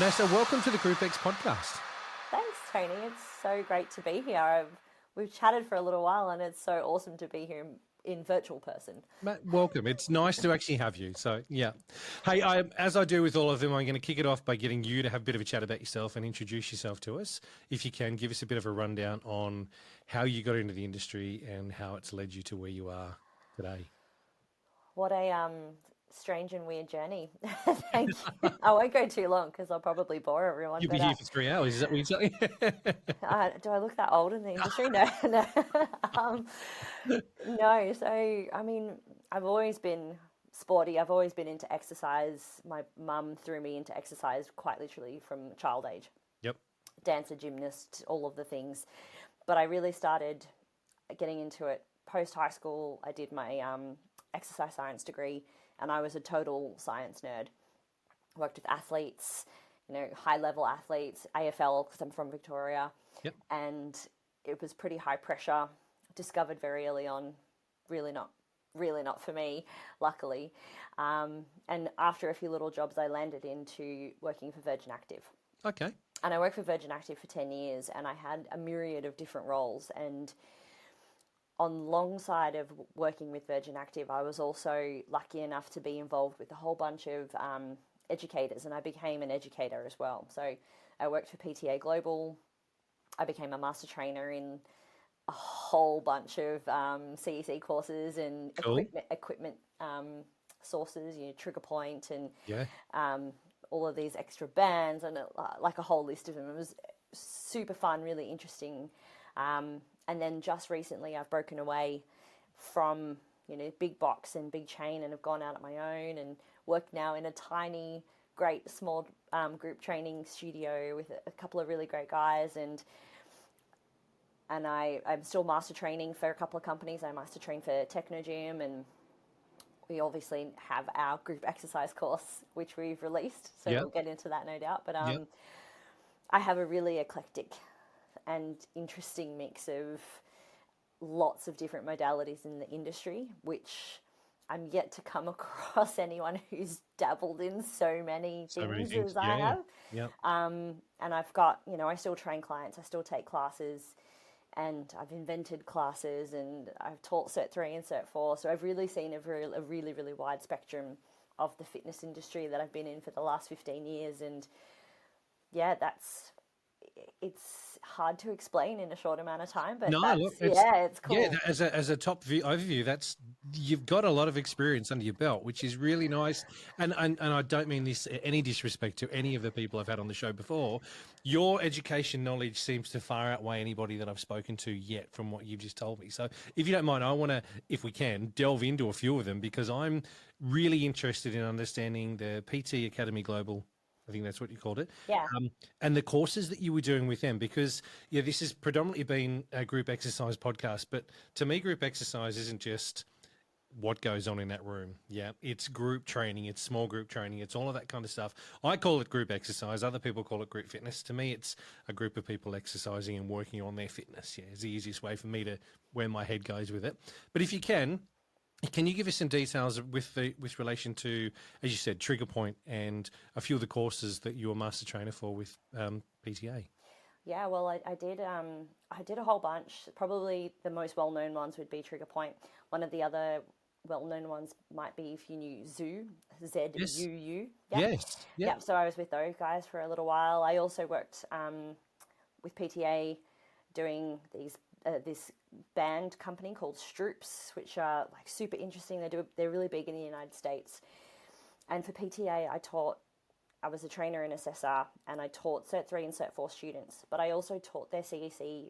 Vanessa, welcome to the Group X podcast. Thanks, Tony. It's so great to be here. We've chatted for a little while, and it's so awesome to be here in virtual person. Matt, welcome. It's nice to actually have you. So, yeah. Hey, as I do with all of them, I'm going to kick it off by getting you to have a bit of a chat about yourself and introduce yourself to us. If you can, give us a bit of a rundown on how you got into the industry and how it's led you to where you are today. What a strange and weird journey. Thank you. I won't go too long because I'll probably bore everyone. You'll be here for 3 hours. Is that what you're saying? Do I look that old in the industry? No, no. No. So, I mean, I've always been sporty. I've always been into exercise. My mum threw me into exercise quite literally from child age. Yep. Dancer, gymnast, all of the things. But I really started getting into it post high school. I did my exercise science degree, and I was a total science nerd. Worked with athletes, high level athletes, AFL because I'm from Victoria. Yep. And it was pretty high pressure. Discovered very early on, really not for me, luckily. And after a few little jobs, I landed into working for Virgin Active. Okay. And I worked for Virgin Active for 10 years, and I had a myriad of different roles. And alongside of working with Virgin Active, I was also lucky enough to be involved with a whole bunch of educators, and I became an educator as well. So I worked for PTA Global. I became a master trainer in a whole bunch of CEC courses and Cool. equipment sources, Trigger Point and Yeah. all of these extra bands and like a whole list of them. It was super fun, really interesting. And then just recently I've broken away from, big box and big chain and have gone out on my own and work now in a tiny, great, small group training studio with a couple of really great guys. And I'm still master training for a couple of companies. I master train for Techno Gym, and we obviously have our group exercise course, which we've released. So Yep. we'll get into that no doubt. But Yep. I have a really eclectic and interesting mix of lots of different modalities in the industry, which I'm yet to come across anyone who's dabbled in so many things as I have. Yep. And I've got, I still train clients, I still take classes, and I've invented classes, and I've taught Cert 3 and Cert 4. So I've really seen a really, really wide spectrum of the fitness industry that I've been in for the last 15 years. And yeah, it's hard to explain in a short amount of time, but it's cool. Yeah, as a top overview, you've got a lot of experience under your belt, which is really nice. And I don't mean this any disrespect to any of the people I've had on the show before. Your education knowledge seems to far outweigh anybody that I've spoken to yet from what you've just told me. So if you don't mind, I want to, if we can, delve into a few of them, because I'm really interested in understanding the PT Academy Global. I think that's what you called it. Yeah. And the courses that you were doing with them, because this has predominantly been a group exercise podcast, but to me, group exercise isn't just what goes on in that room. Yeah. It's group training. It's small group training. It's all of that kind of stuff. I call it group exercise. Other people call it group fitness. To me, it's a group of people exercising and working on their fitness. Yeah. It's the easiest way for me to where my head goes with it. But if you can you give us some details with relation to, as you said, Trigger Point and a few of the courses that you were master trainer for with PTA? Yeah, well, I did a whole bunch. Probably the most well-known ones would be Trigger Point. One of the other well-known ones might be if you knew ZUU, Z-U-U. Yep. Yes. Yep. Yep. So I was with those guys for a little while. I also worked with PTA doing this band company called Stroops, which are like super interesting. They're really big in the United States. And for PTA, I was a trainer and assessor, and I taught Cert 3 and Cert 4 students, but I also taught their CEC,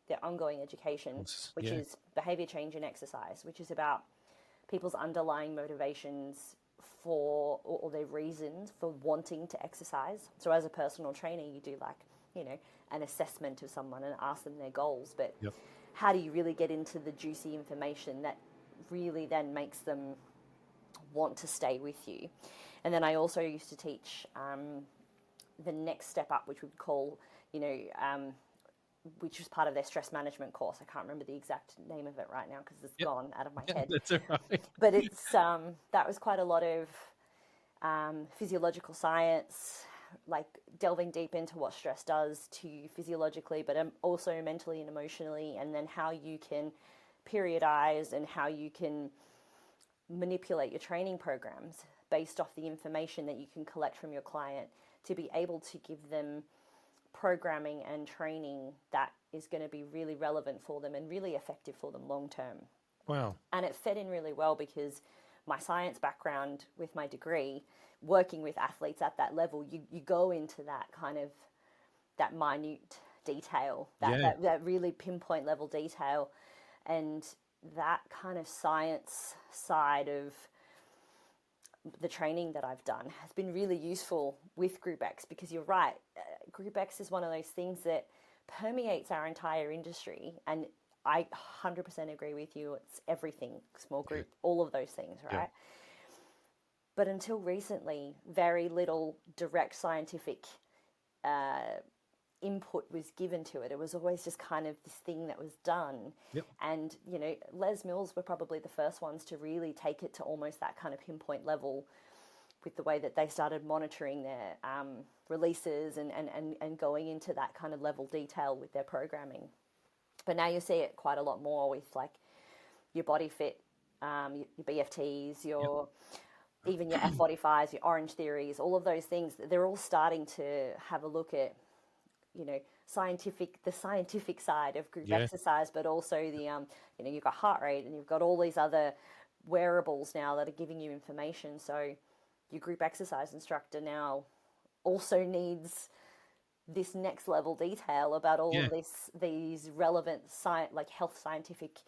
their ongoing education, which is behavior change and exercise, which is about people's underlying motivations or their reasons for wanting to exercise. So as a personal trainer, you do an assessment of someone and ask them their goals, but how do you really get into the juicy information that really then makes them want to stay with you? And then I also used to teach the next step up, which we would call, which was part of their stress management course. I can't remember the exact name of it right now because it's gone out of my head. That's all right. But it's that was quite a lot of physiological science, like delving deep into what stress does to you physiologically, but also mentally and emotionally, and then how you can periodize and how you can manipulate your training programs based off the information that you can collect from your client to be able to give them programming and training that is going to be really relevant for them and really effective for them long term. Wow. And it fed in really well because my science background with my degree, working with athletes at that level, you go into that kind of that minute detail, that really pinpoint level detail, and that kind of science side of the training that I've done has been really useful with Group X, because you're right, Group X is one of those things that permeates our entire industry, and I 100% agree with you. It's everything, small group, all of those things, right? Yeah. But until recently, very little direct scientific input was given to it. It was always just kind of this thing that was done. Yep. And, you know, Les Mills were probably the first ones to really take it to almost that kind of pinpoint level with the way that they started monitoring their releases and going into that kind of level detail with their programming. But now you see it quite a lot more with like your Body Fit, your BFTs, your even your F45s, your Orange Theories, all of those things. They're all starting to have a look at, you know, the scientific side of group exercise, but also the you know, you've got heart rate and you've got all these other wearables now that are giving you information. So your group exercise instructor now also needs this next level detail about all of these relevant like health scientific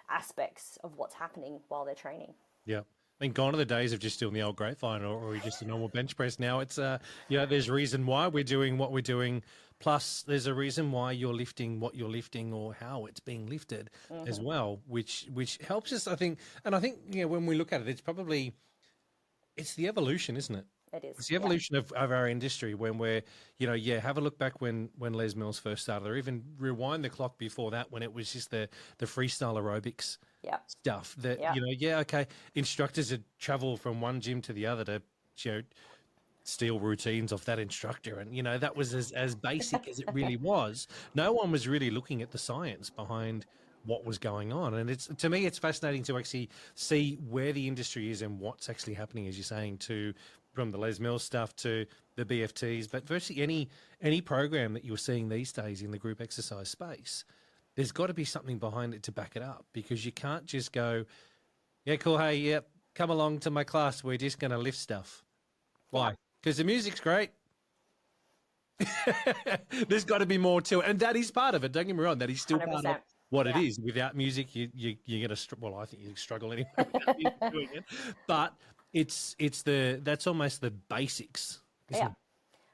aspects of what's happening while they're training. Yeah. I mean, gone are the days of just doing the old grapevine or just a normal bench press. Now it's, you know, there's a reason why we're doing what we're doing. Plus there's a reason why you're lifting what you're lifting or how it's being lifted as well, which helps us, I think. And I think, you know, when we look at it, it's the evolution, isn't it? It is. It's the evolution of our industry when we're, you know, have a look back when Les Mills first started, or even rewind the clock before that when it was just the freestyle aerobics stuff that, you know, okay, instructors had traveled from one gym to the other to, you know, steal routines off that instructor. And, you know, that was as basic as it really was. No one was really looking at the science behind what was going on. And it's, to me, it's fascinating to actually see where the industry is and what's actually happening, as you're saying, from the Les Mills stuff to the BFTs, but virtually any program that you're seeing these days in the group exercise space, there's got to be something behind it to back it up, because you can't just go, yeah, cool, hey, yep, come along to my class, we're just going to lift stuff. Why? Because the music's great. There's got to be more to it, and that is part of it. Don't get me wrong, that is still 100%. Part of what it is. Without music, you're going to, well, I think you struggle anyway without music doing it. But that's almost the basics, isn't it?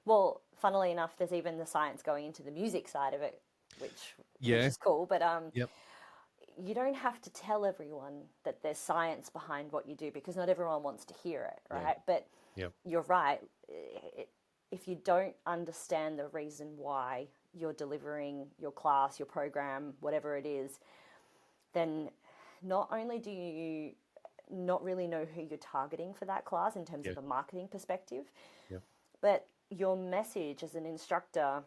Well, funnily enough, there's even the science going into the music side of it, which is cool. But you don't have to tell everyone that there's science behind what you do, because not everyone wants to hear it, right? But you're right. If you don't understand the reason why you're delivering your class, your program, whatever it is, then not only do you not really know who you're targeting for that class in terms of a marketing perspective, but your message as an instructor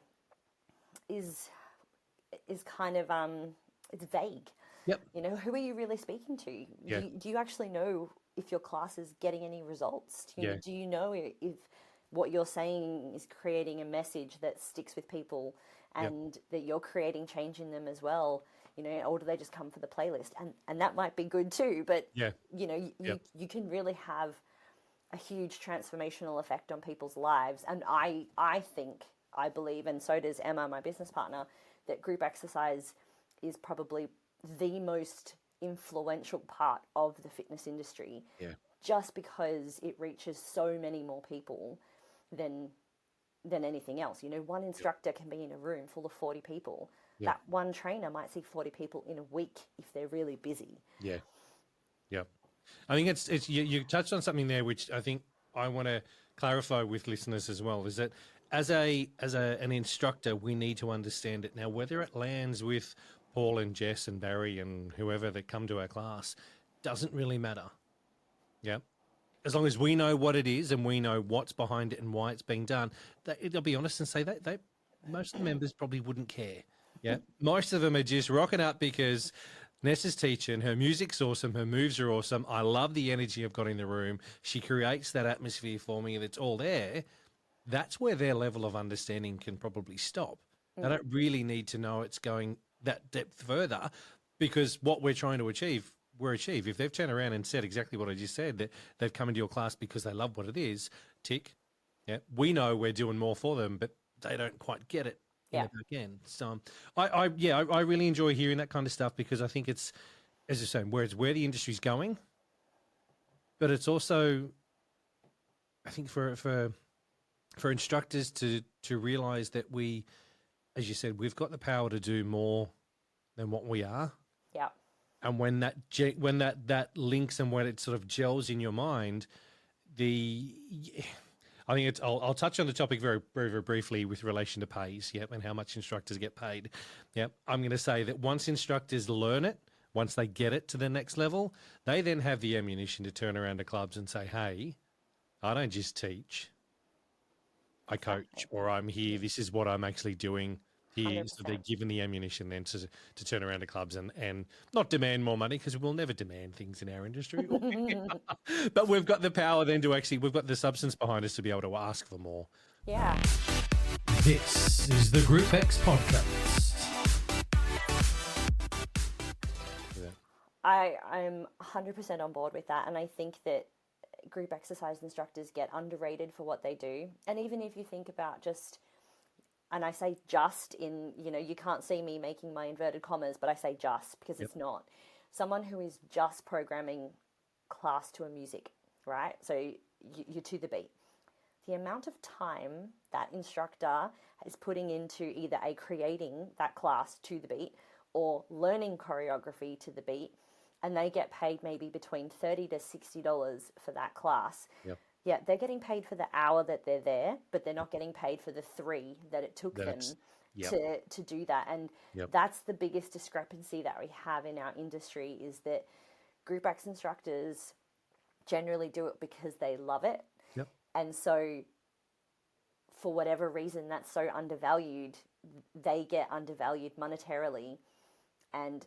is kind of it's vague. You know, who are you really speaking to? Do you actually know if your class is getting any results? Do you know if what you're saying is creating a message that sticks with people and that you're creating change in them as well? You know, or do they just come for the playlist? And that might be good too, but you know, you can really have a huge transformational effect on people's lives. And I believe, and so does Emma, my business partner, that group exercise is probably the most influential part of the fitness industry, just because it reaches so many more people than anything else. You know, one instructor can be in a room full of 40 people. That one trainer might see 40 people in a week if they're really busy. I think it's you touched on something there, which I think I want to clarify with listeners as well, is that as an instructor, we need to understand it. Now, whether it lands with Paul and Jess and Barry and whoever that come to our class doesn't really matter. as long as we know what it is and we know what's behind it and why it's being done, they'll be honest and say they most of the members probably wouldn't care. Yeah, most of them are just rocking up because Nessa's teaching, her music's awesome, her moves are awesome. I love the energy I've got in the room. She creates that atmosphere for me, and it's all there. That's where their level of understanding can probably stop. They don't really need to know it's going that depth further, because what we're trying to achieve, we're achieve. If they've turned around and said exactly what I just said, that they've come into your class because they love what it is, tick. Yeah, we know we're doing more for them, but they don't quite get it in the back end. So, I really enjoy hearing that kind of stuff, because I think it's, as you're saying, where the industry's going, but it's also, I think for instructors to realize that we, as you said, we've got the power to do more than what we are. Yeah. And when that links and when it sort of gels in your mind, I think it's. I'll touch on the topic very, very, very briefly with relation to pays, and how much instructors get paid. I'm going to say that once instructors learn it, once they get it to the next level, they then have the ammunition to turn around to clubs and say, "Hey, I don't just teach, I coach, or I'm here. This is what I'm actually doing." Here, so they're given the ammunition then to turn around to clubs and not demand more money, because we'll never demand things in our industry. But we've got the power then to actually, we've got the substance behind us to be able to ask for more. Yeah. This is the Group X podcast. I'm 100% on board with that, and I think that group exercise instructors get underrated for what they do. And even if you think about just, and I say just in, you can't see me making my inverted commas, but I say just because it's not. Someone who is just programming class to a music, right? So you're to the beat. The amount of time that instructor is putting into either creating that class to the beat or learning choreography to the beat, and they get paid maybe between $30 to $60 for that class. Yep. Yeah, they're getting paid for the hour that they're there, but they're not getting paid for the 3 that it took them to do that. And that's the biggest discrepancy that we have in our industry, is that Group X instructors generally do it because they love it. Yep. And so for whatever reason that's so undervalued, they get undervalued monetarily. And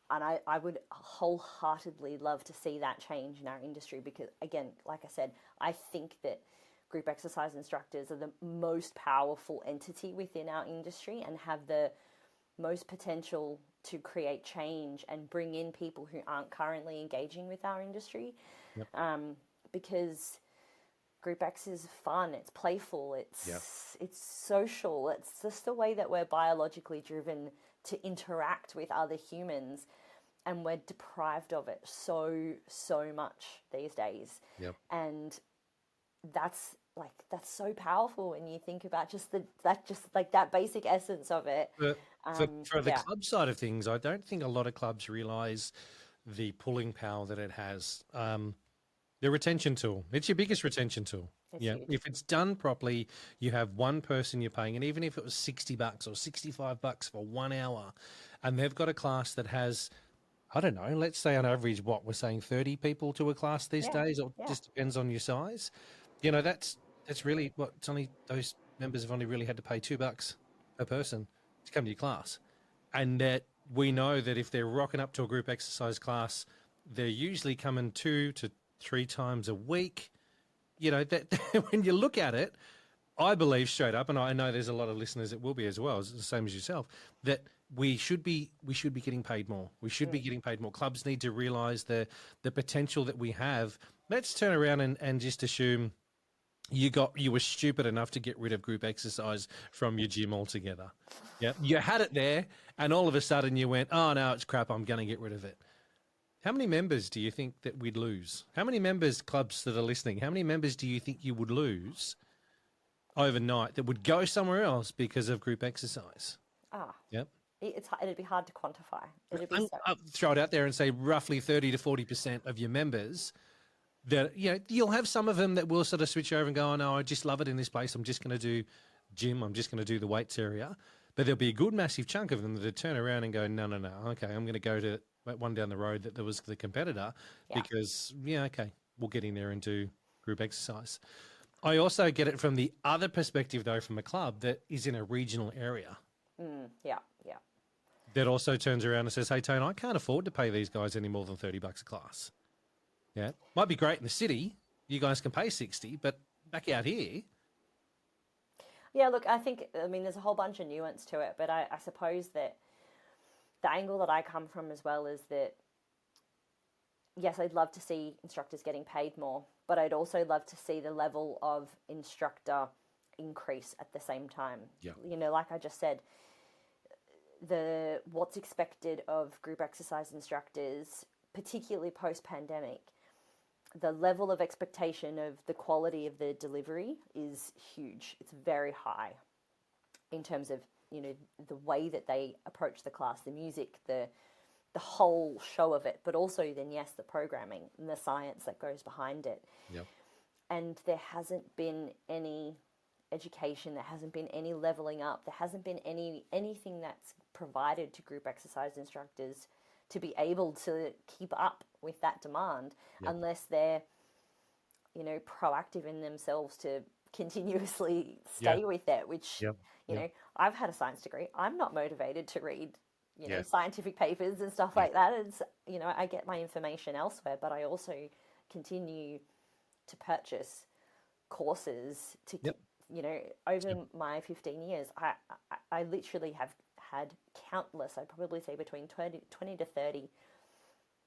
I would wholeheartedly love to see that change in our industry, because, again, like I said, I think that group exercise instructors are the most powerful entity within our industry and have the most potential to create change and bring in people who aren't currently engaging with our industry. Because Group X is fun, it's playful, it's social, it's just the way that we're biologically driven to interact with other humans, and we're deprived of it so much these days. And that's so powerful when you think about that basic essence of it. For the club side of things, I don't think a lot of clubs realize the pulling power that it has. The retention tool, it's your biggest retention tool. Huge. If it's done properly, you have one person you're paying, and even if it was $60 or $65 for 1 hour, and they've got a class that has, I don't know, let's say on average, what we're saying, 30 people to a class these days, or just depends on your size. That's really what, it's only, those members have only really had to pay $2 per person to come to your class. And that we know that if they're rocking up to a group exercise class, they're usually coming 2 to 3 times a week. That when you look at it, I believe straight up, and I know there's a lot of listeners that will be as well, the same as yourself, that we should be getting paid more. We should be getting paid more. Clubs need to realise the potential that we have. Let's turn around and just assume you were stupid enough to get rid of group exercise from your gym altogether. You had it there, and all of a sudden you went, oh no, it's crap, I'm going to get rid of it. How many members do you think that we'd lose? How many members, clubs that are listening, how many members do you think you would lose overnight that would go somewhere else because of group exercise? It'd be hard to quantify. I'll throw it out there and say roughly 30 to 40% of your members that, you'll have some of them that will sort of switch over and go, oh no, I just love it in this place, I'm just going to do gym, I'm just going to do the weights area. But there'll be a good massive chunk of them that turn around and go, no, okay, I'm going to go to one down the road that there was the competitor because, we'll get in there and do group exercise. I also get it from the other perspective, though, from a club that is in a regional area Yeah. that also turns around and says, hey, Tone, I can't afford to pay these guys any more than $30 a class. Yeah. Might be great in the city. You guys can pay 60, but back out here. Yeah, look, I mean, there's a whole bunch of nuance to it, but I suppose that the angle that I come from as well is that, yes, I'd love to see instructors getting paid more, but I'd also love to see the level of instructor increase at the same time. Yeah. You know, like I just said, what's expected of group exercise instructors, particularly post-pandemic, the level of expectation of the quality of the delivery is huge. It's very high in terms of, you know, the way that they approach the class, the music, the whole show of it, but also then, yes, the programming and the science that goes behind it. Yep. And there hasn't been any education, there hasn't been any leveling up, there hasn't been anything that's provided to group exercise instructors to be able to keep up with that demand, unless they're, you know, proactive in themselves to continuously stay with it, which, you know, I've had a science degree. I'm not motivated to read, you know, scientific papers and stuff like that. It's, you know, I get my information elsewhere, but I also continue to purchase courses to, you know, over my 15 years, I literally have had countless, I'd probably say between 20 to 30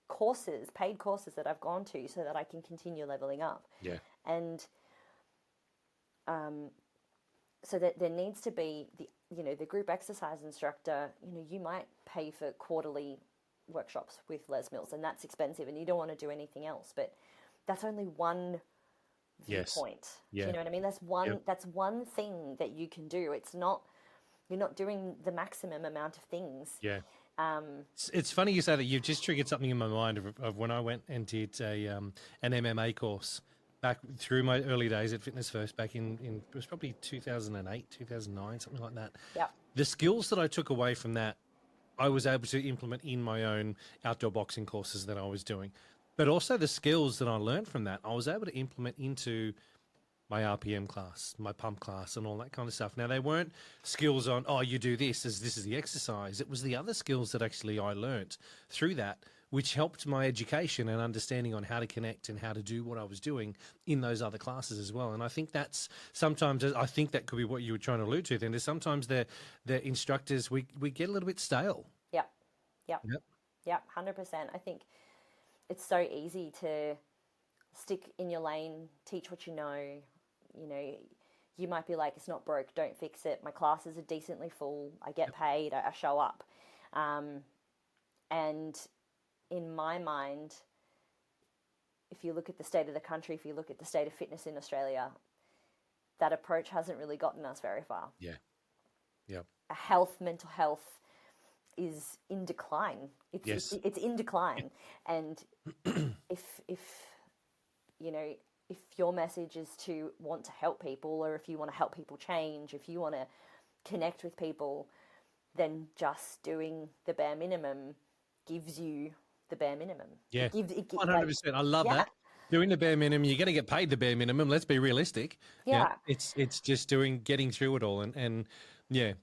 courses, paid courses that I've gone to so that I can continue leveling up. Yeah. And so that there needs to be the group exercise instructor, you know, you might pay for quarterly workshops with Les Mills, and that's expensive and you don't want to do anything else, but that's only one viewpoint. Yeah. Do you know what I mean? That's one thing that you can do. It's not, you're not doing the maximum amount of things. Yeah. It's funny you say that. You've just triggered something in my mind of when I went and did an MMA course back through my early days at Fitness First back in it was probably 2008, 2009, something like that. Yeah. The skills that I took away from that, I was able to implement in my own outdoor boxing courses that I was doing. But also the skills that I learned from that, I was able to implement into my RPM class, my pump class, and all that kind of stuff. Now, they weren't skills on, oh, you do this as this is the exercise. It was the other skills that actually I learnt through that, which helped my education and understanding on how to connect and how to do what I was doing in those other classes as well. And I think that's sometimes, I think that could be what you were trying to allude to then, is sometimes the instructors, we get a little bit stale. Yep, 100%. I think it's so easy to stick in your lane, teach what you know. You know, you might be like, it's not broke, don't fix it. My classes are decently full. I get paid. I show up. And in my mind, if you look at the state of the country, if you look at the state of fitness in Australia, that approach hasn't really gotten us very far. Yeah. Mental health is in decline. It's in decline. And if you know, if your message is to want to help people, or if you want to help people change, if you want to connect with people, then just doing the bare minimum gives you the bare minimum. Yeah, 100%. I love that. Doing the bare minimum, you're going to get paid the bare minimum. Let's be realistic. It's just getting through it all. And the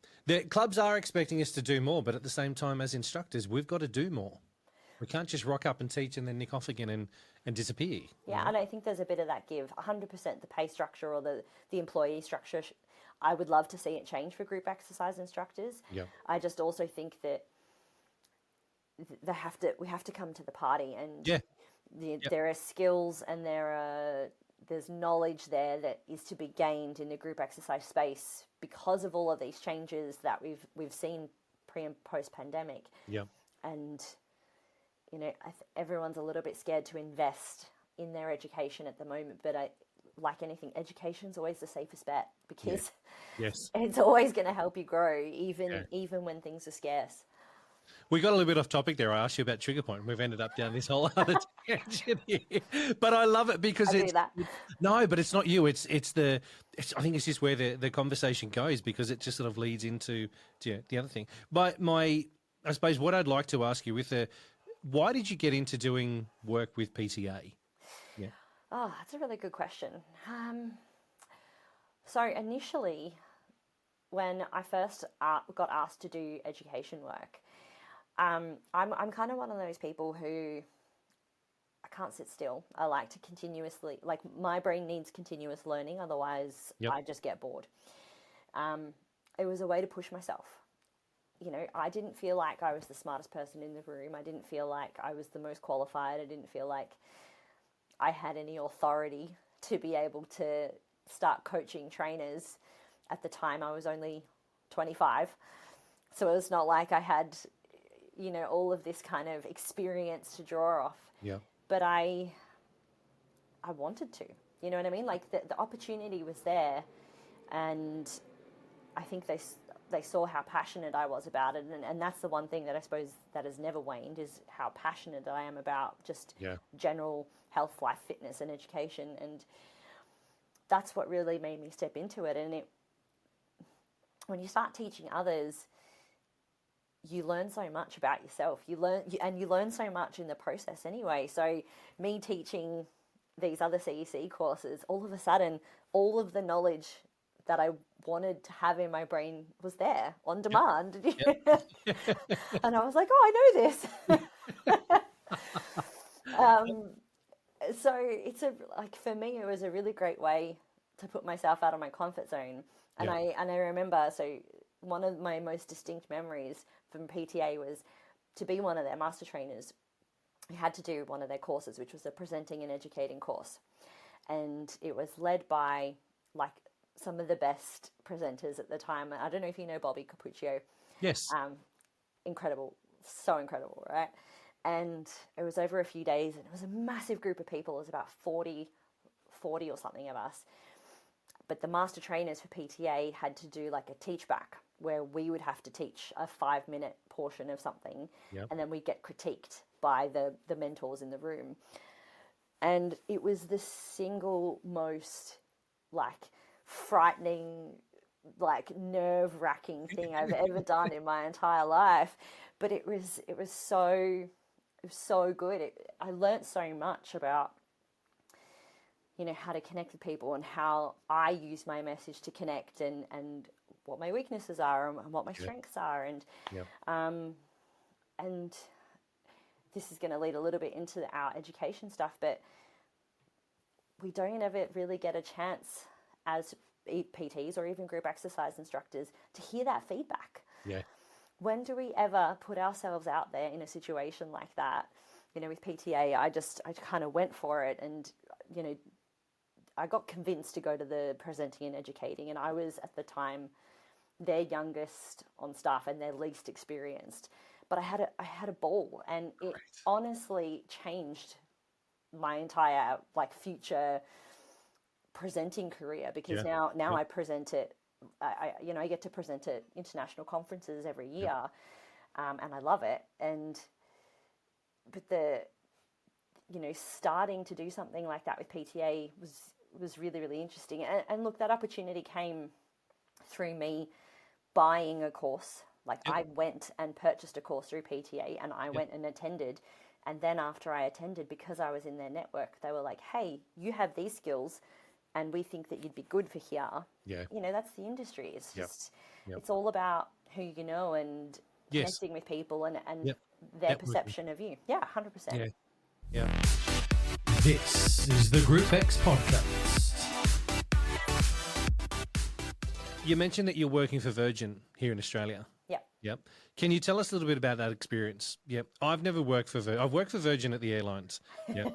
clubs are expecting us to do more, but at the same time, as instructors, we've got to do more. We can't just rock up and teach and then nick off again and disappear. Yeah, and I think there's a bit of that give. 100% the pay structure or the employee structure, I would love to see it change for group exercise instructors. Yeah. I just also think that we have to come to the party, and there are skills and there's knowledge there that is to be gained in the group exercise space because of all of these changes that we've seen pre and post pandemic. Yeah. And you know, everyone's a little bit scared to invest in their education at the moment, but like anything, education's always the safest bet because it's always going to help you grow, even when things are scarce. We got a little bit off topic there. I asked you about trigger point. We've ended up down this whole other tangent here, but I love it because no, but it's not you. I think it's just where the conversation goes, because it just sort of leads into the other thing. I suppose what I'd like to ask you why did you get into doing work with PTA? Yeah. Oh, that's a really good question. So initially, when I first got asked to do education work, I'm kind of one of those people who I can't sit still. I like to continuously, like my brain needs continuous learning, otherwise Yep. I just get bored. It was a way to push myself. You know, I didn't feel like I was the smartest person in the room. I didn't feel like I was the most qualified. I didn't feel like I had any authority to be able to start coaching trainers. At the time, I was only 25. So it was not like I had, you know, all of this kind of experience to draw off. Yeah. But I wanted to. You know what I mean? Like the opportunity was there, and I think they saw how passionate I was about it, and that's the one thing that I suppose that has never waned is how passionate I am about just Yeah. general health, life, fitness, and education, and that's what really made me step into it. And when you start teaching others, you learn so much about yourself. You learn so much in the process anyway. So me teaching these other CEC courses, all of a sudden, all of the knowledge that I wanted to have in my brain was there on demand. Yep. And I was like, oh, I know this. So it's like for me, it was a really great way to put myself out of my comfort zone. And Yep. I remember, so one of my most distinct memories from PTA was to be one of their master trainers. I had to do one of their courses, which was a presenting and educating course. And it was led by like some of the best presenters at the time. I don't know if you know Bobby Capuccio. Yes. Incredible, so incredible, right? And it was over a few days, and it was a massive group of people. It was about 40 or something of us. But the master trainers for PTA had to do like a teach back where we would have to teach a 5-minute portion of something, Yep. and then we'd get critiqued by the mentors in the room. And it was the single most like frightening, like nerve-wracking thing I've ever done in my entire life. But it was so good. I learnt so much about, you know, how to connect with people and how I use my message to connect, and what my weaknesses are and what my strengths are. And Yep. and this is going to lead a little bit into our education stuff, but we don't ever really get a chance as PTs or even group exercise instructors to hear that feedback. Yeah. When do we ever put ourselves out there in a situation like that? You know, with PTA, I kind of went for it, and, you know, I got convinced to go to the presenting and educating, and I was at the time their youngest on staff and their least experienced. But I had a ball, and it honestly changed my entire like future presenting career, because now I present it. I get to present at international conferences every year, and I love it. But starting to do something like that with PTA was really, really interesting. And look, that opportunity came through me buying a course. Like I went and purchased a course through PTA, and I went and attended. And then after I attended, because I was in their network, they were like, hey, you have these skills, and we think that you'd be good for here. Yeah. You know, that's the industry. It's just, Yep. it's all about who you know and connecting with people and their perception of you. Yeah, 100%. Yeah. Yeah. This is the Group X podcast. You mentioned that you're working for Virgin here in Australia. Yep. Yep. Can you tell us a little bit about that experience? Yep. I've never worked for Virgin. I've worked for Virgin at the airlines. Yeah.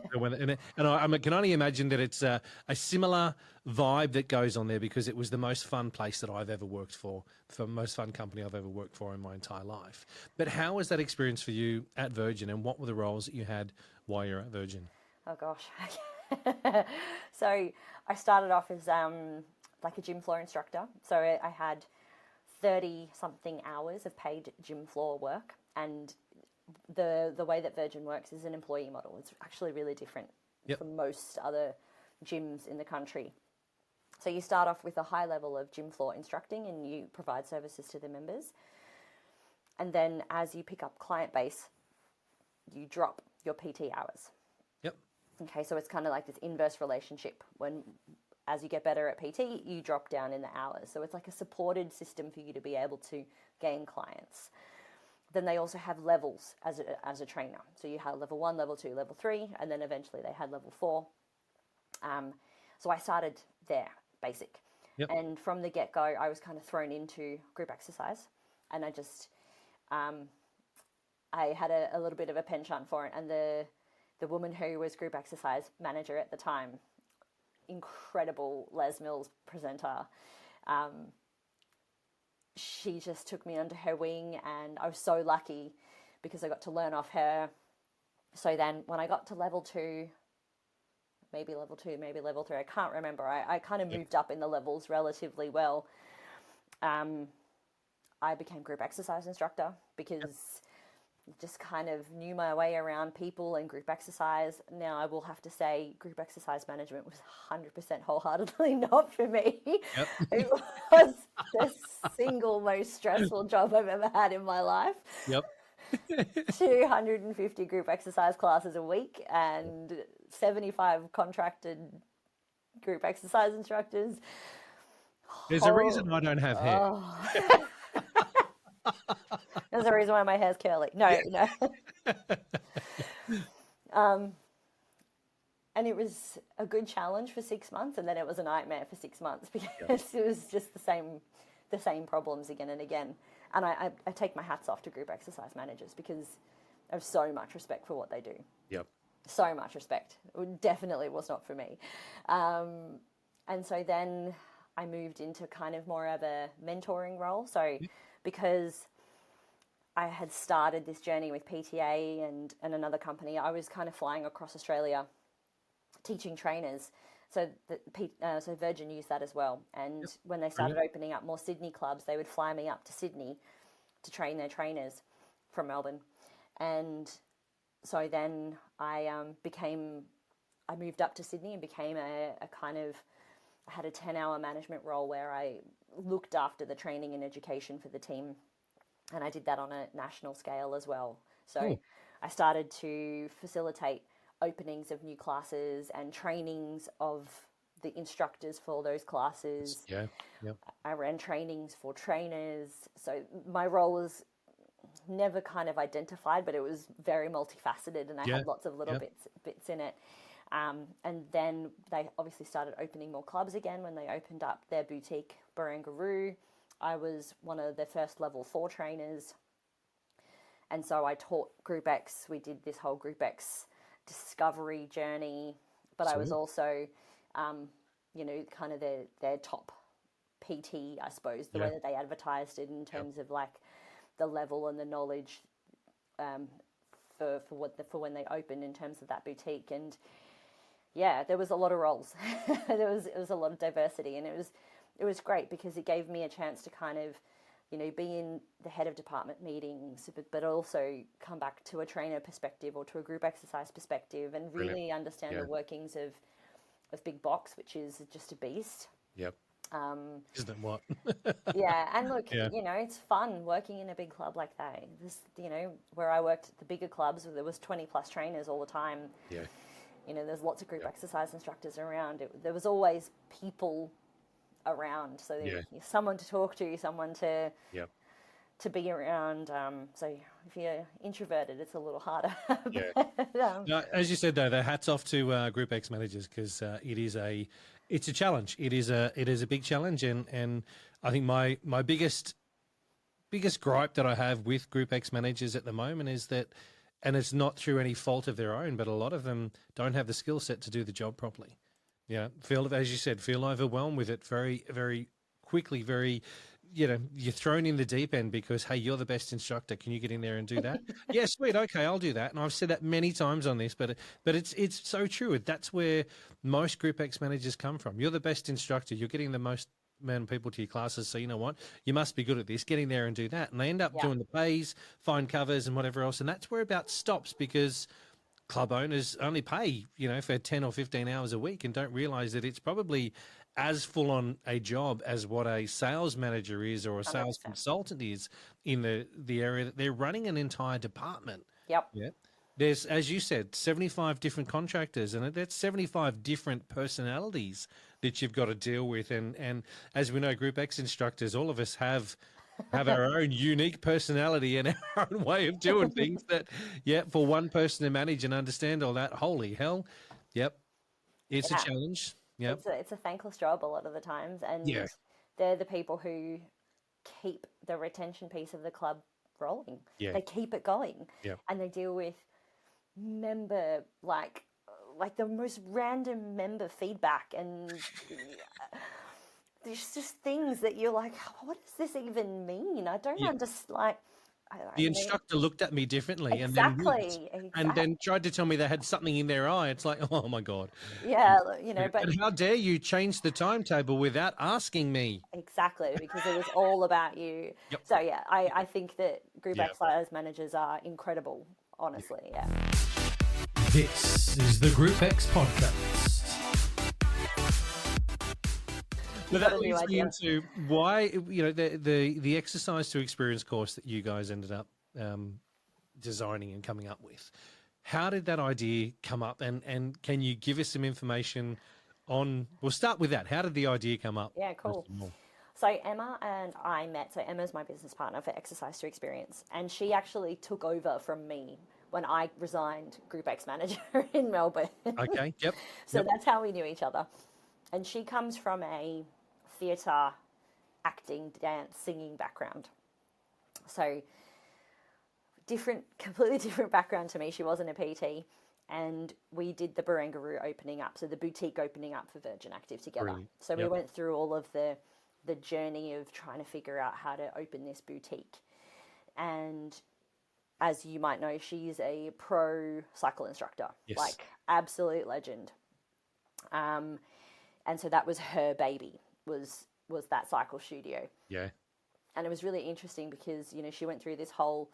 and I can only imagine that it's a similar vibe that goes on there, because it was the most fun place that I've ever worked for the most fun company I've ever worked for in my entire life. But how was that experience for you at Virgin, and what were the roles that you had while you're at Virgin? Oh, gosh. So I started off as like a gym floor instructor. So I had 30-something hours of paid gym floor work, and the way that Virgin works is an employee model. It's actually really different from most other gyms in the country. So you start off with a high level of gym floor instructing, and you provide services to the members. And then as you pick up client base, you drop your PT hours. Yep. Okay, so it's kind of like this inverse relationship. When as you get better at PT, you drop down in the hours. So it's like a supported system for you to be able to gain clients. Then they also have levels as a trainer. So you had level 1, level 2, level 3, and then eventually they had level 4. So I started there, basic. Yep. And from the get-go, I was kind of thrown into group exercise. And I just, I had a little bit of a penchant for it. And the woman who was group exercise manager at the time, incredible Les Mills presenter, she just took me under her wing, and I was so lucky because I got to learn off her. So then when I got to level 2, maybe level 3, I can't remember. I kind of moved up in the levels relatively well. I became group exercise instructor because just kind of knew my way around people and group exercise. Now, I will have to say group exercise management was 100% wholeheartedly not for me. Yep. It was the single most stressful job I've ever had in my life. Yep. 250 group exercise classes a week and 75 contracted group exercise instructors. There's a reason I don't have hair. There's a reason why my hair's curly. No. And it was a good challenge for 6 months, and then it was a nightmare for 6 months because it was just the same problems again and again. And I take my hats off to group exercise managers because I have so much respect for what they do. Yep. So much respect. It definitely was not for me. And so then I moved into kind of more of a mentoring role. So because I had started this journey with PTA and another company, I was kind of flying across Australia teaching trainers. So so Virgin used that as well. And when they started opening up more Sydney clubs, they would fly me up to Sydney to train their trainers from Melbourne. And so then I moved up to Sydney and became a kind of, I had a 10-hour management role where I looked after the training and education for the team. And I did that on a national scale as well. So I started to facilitate openings of new classes and trainings of the instructors for those classes. Yeah. I ran trainings for trainers. So my role was never kind of identified, but it was very multifaceted, and I had lots of little bits in it. And then they obviously started opening more clubs again when they opened up their boutique Barangaroo. I was one of their first level 4 trainers. And so I taught Group X. We did this whole Group X discovery journey. But I was also, kind of their top PT, I suppose, the way that they advertised it in terms of like the level and the knowledge for when they opened in terms of that boutique. And yeah, there was a lot of roles. It was a lot of diversity, and it was great because it gave me a chance to kind of, be in the head of department meetings, but also come back to a trainer perspective or to a group exercise perspective and really understand the workings of Big Box, which is just a beast. Yep. Isn't it what? Yeah, and look, it's fun working in a big club like that. This, where I worked at the bigger clubs, there was 20 plus trainers all the time. Yeah. There's lots of group exercise instructors around. There was always people around, so someone to talk to, someone to be around. So if you're introverted, it's a little harder. No, as you said though, the hats off to Group X managers because it's a challenge. It is a big challenge, and I think my biggest gripe that I have with Group X managers at the moment is that, and it's not through any fault of their own, but a lot of them don't have the skill set to do the job properly. As you said, feel overwhelmed with it very, very quickly, you're thrown in the deep end because, hey, you're the best instructor. Can you get in there and do that? Yeah, sweet. Okay, I'll do that. And I've said that many times on this, but it's so true. That's where most Group X managers come from. You're the best instructor. You're getting the most amount of people to your classes. So you know what? You must be good at this. Get in there and do that. And they end up doing the pays, fine covers and whatever else. And that's where about stops because club owners only pay, for 10 or 15 hours a week and don't realize that it's probably as full on a job as what a sales manager is or a sales 100%. consultant is in the area that they're running an entire department. Yep. Yeah. There's, as you said, 75 different contractors, and that's 75 different personalities that you've got to deal with. And as we know, Group X instructors, all of us have our own unique personality and our own way of doing things that, yeah, for one person to manage and understand all that, holy hell. Yep. It's a Yeah, challenge. Yep. it's a thankless job a lot of the times, Yeah. and they're the people who keep the retention piece of the club rolling. Yeah. They keep it going, Yeah. and they deal with member like the most random member feedback, and there's just things that you're like, what does this even mean? I don't Yeah. understand. Like, I The mean, instructor looked at me differently and then winked exactly, and exactly. then tried to tell me they had something in their eye. It's like, oh my God. Yeah, but And how dare you change the timetable without asking me? exactly, because it was all about you. Yep. So yeah, I think that group Yeah. exercise managers are incredible, honestly. Yeah. This is the Group X podcast. Now got that a new leads me idea. into why, the exercise to experience course that you guys ended up designing and coming up with. How did that idea come up? And can you give us some information on? We'll start with that. How did the idea come up? Yeah, First cool. of all? So Emma and I met. So Emma's my business partner for Exercise to Experience, and she actually took over from me when I resigned Group X manager in Melbourne. Okay. Yep. So Yep. that's how we knew each other. And she comes from a theatre, acting, dance, singing background. So completely different background to me. She wasn't a PT, and we did the Barangaroo opening up, so the boutique opening up for Virgin Active together. Brilliant. So we Yep. went through all of the journey of trying to figure out how to open this boutique. And as you might know, she's a pro cycle instructor, Yes. like absolute legend. And so that was her baby, was that cycle studio. Yeah. And it was really interesting because, she went through this whole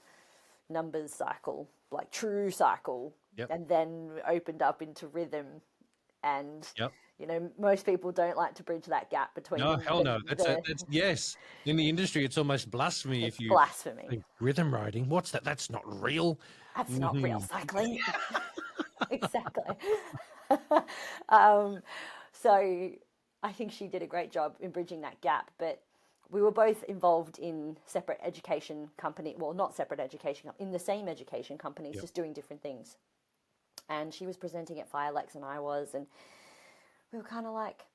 numbers cycle, like true cycle, Yep. and then opened up into rhythm. And, Yep. most people don't like to bridge that gap between No, hell no. That's yes. In the industry, it's almost blasphemy it's if you blasphemy. think rhythm riding. What's that? That's not real. That's not real Mhm. cycling. Exactly. So I think she did a great job in bridging that gap, but we were both involved in separate education company, well, not separate education, in the same education companies, Yep. just doing different things. And she was presenting at Firelex and I was, and we were kind of like,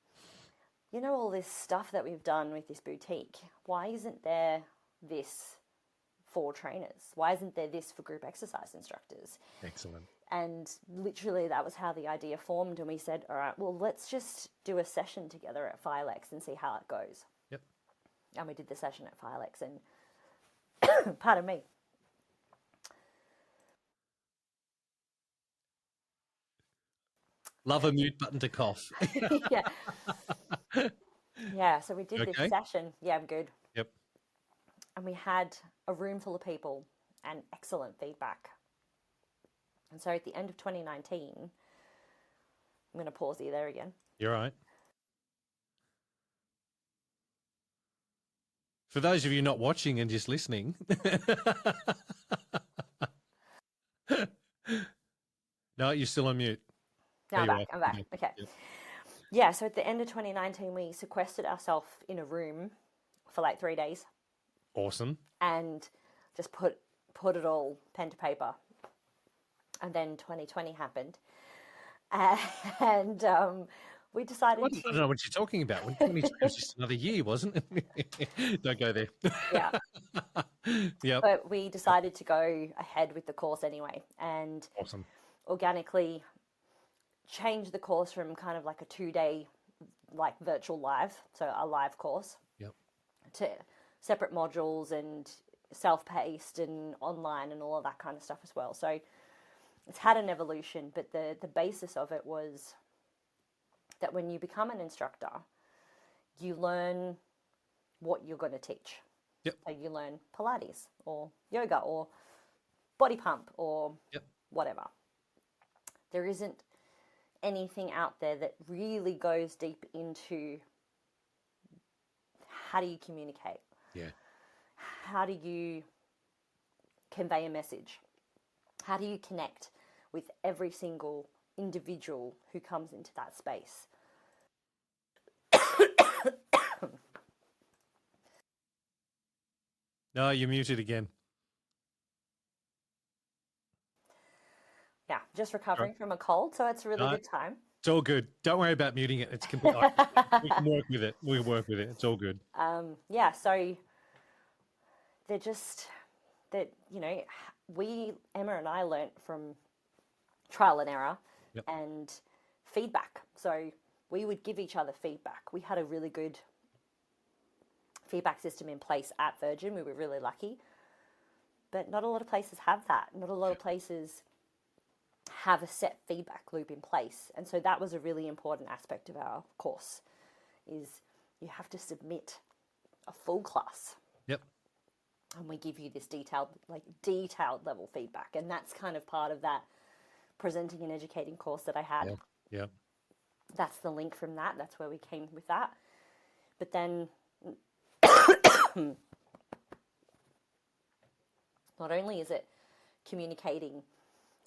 all this stuff that we've done with this boutique, why isn't there this for trainers? Why isn't there this for group exercise instructors? Excellent. And literally that was how the idea formed. And we said, all right, well, let's just do a session together at Firelex and see how it goes. Yep. And we did the session at Firelex, and pardon me. Love a mute button to cough. Yeah. Yeah, so we did Okay. this session. Yeah, I'm good. Yep. And we had a room full of people and excellent feedback. And so at the end of 2019, I'm going to pause you there again. You're right. For those of you not watching and just listening, no, you're still on mute. Now There I'm you back. are. I'm back. Yep. Okay. Yep. Yeah, so at the end of 2019, we sequestered ourselves in a room for like 3 days Awesome. and just put it all pen to paper. And then 2020 happened. And we decided I don't know what you're talking about. When 2020 was just another year, wasn't it? Don't go there. yeah. Yep. But we decided to go ahead with the course anyway and Awesome. organically change the course from kind of like a 2-day like virtual live, so a live course, Yep. to separate modules and self-paced and online and all of that kind of stuff as well. So it's had an evolution, but the basis of it was that when you become an instructor, you learn what you're going to teach. Yep. So you learn Pilates or yoga or body pump or Yep. whatever. There isn't anything out there that really goes deep into how do you communicate? Yeah. How do you convey a message? How do you connect with every single individual who comes into that space. No, you're muted again. Yeah, just recovering from a cold, so it's a really good time. It's all good. Don't worry about muting it. It's complete. We can work with it. We work with it. It's all good. Yeah, so they're just that, you know, Emma and I learnt from trial and error and feedback. So we would give each other feedback. We had a really good feedback system in place at Virgin. We were really lucky. But not a lot of places have that. Not a lot of places have a set feedback loop in place. And so that was a really important aspect of our course, is you have to submit a full class. Yep. And we give you this detailed level feedback. And that's kind of part of that presenting and educating course that I had. Yep. That's the link from that. That's where we came with that. But then not only is it communicating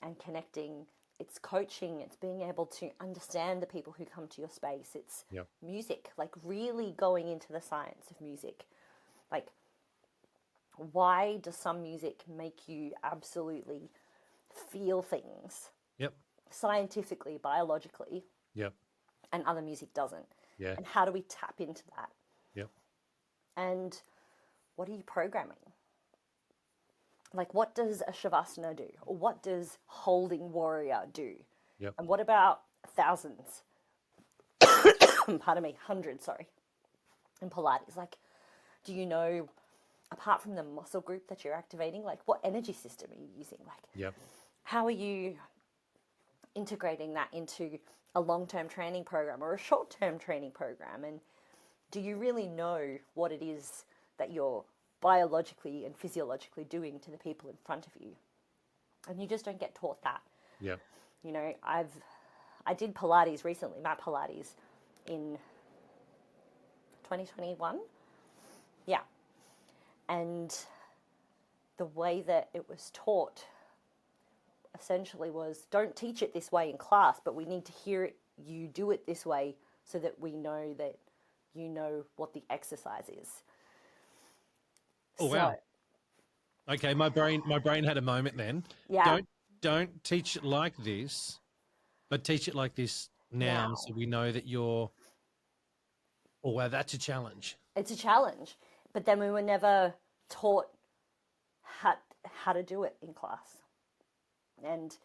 and connecting, it's coaching, it's being able to understand the people who come to your space. It's music, like really going into the science of music. Like, why does some music make you absolutely feel things? Yep. Scientifically, biologically. Yep. And other music doesn't. Yeah. And how do we tap into that? Yep. And what are you programming? Like, what does a Shavasana do? Or what does holding warrior do? Yep. And what about thousands? Pardon me, hundreds, sorry. In Pilates, like, do you know, apart from the muscle group that you're activating, like, what energy system are you using? Like, how are you integrating that into a long-term training program or a short-term training program? And do you really know what it is that you're biologically and physiologically doing to the people in front of you? And you just don't get taught that. Yeah. You know, I did Pilates recently, mat Pilates, in 2021. Yeah. And the way that it was taught essentially was, don't teach it this way in class, but we need to hear it, you do it this way, so that we know that you know what the exercise is. Oh, wow. Okay, my brain had a moment then. Yeah. Don't teach it like this, but teach it like this now. So we know that you're. Oh, wow, that's a challenge. It's a challenge, but then we were never taught how to do it in class. And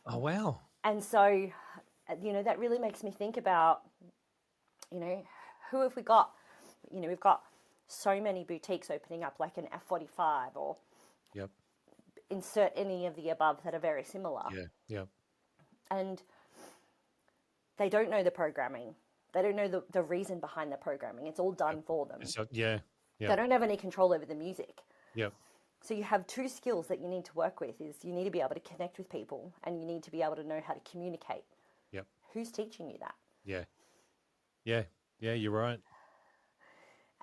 oh, wow. And so, you know, that really makes me think about, you know, who have we got? You know, we've got so many boutiques opening up, like an F45 or insert any of the above that are very similar. Yeah. And they don't know the programming. They don't know the reason behind the programming. It's all done for them. So, They don't have any control over the music. Yep. So you have two skills that you need to work with. Is you need to be able to connect with people, and you need to be able to know how to communicate. Yep. Who's teaching you that? Yeah, you're right.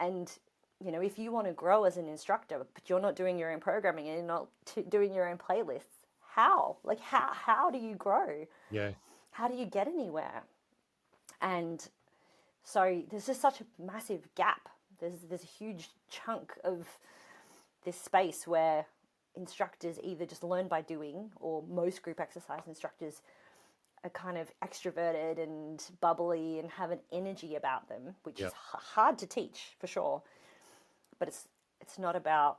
And, you know, if you want to grow as an instructor, but you're not doing your own programming and you're not doing your own playlists, how? Like, how do you grow? Yeah. How do you get anywhere? And so there's just such a massive gap. There's a huge chunk of this space where instructors either just learn by doing, or most group exercise instructors are kind of extroverted and bubbly and have an energy about them, which is hard to teach for sure. But it's not about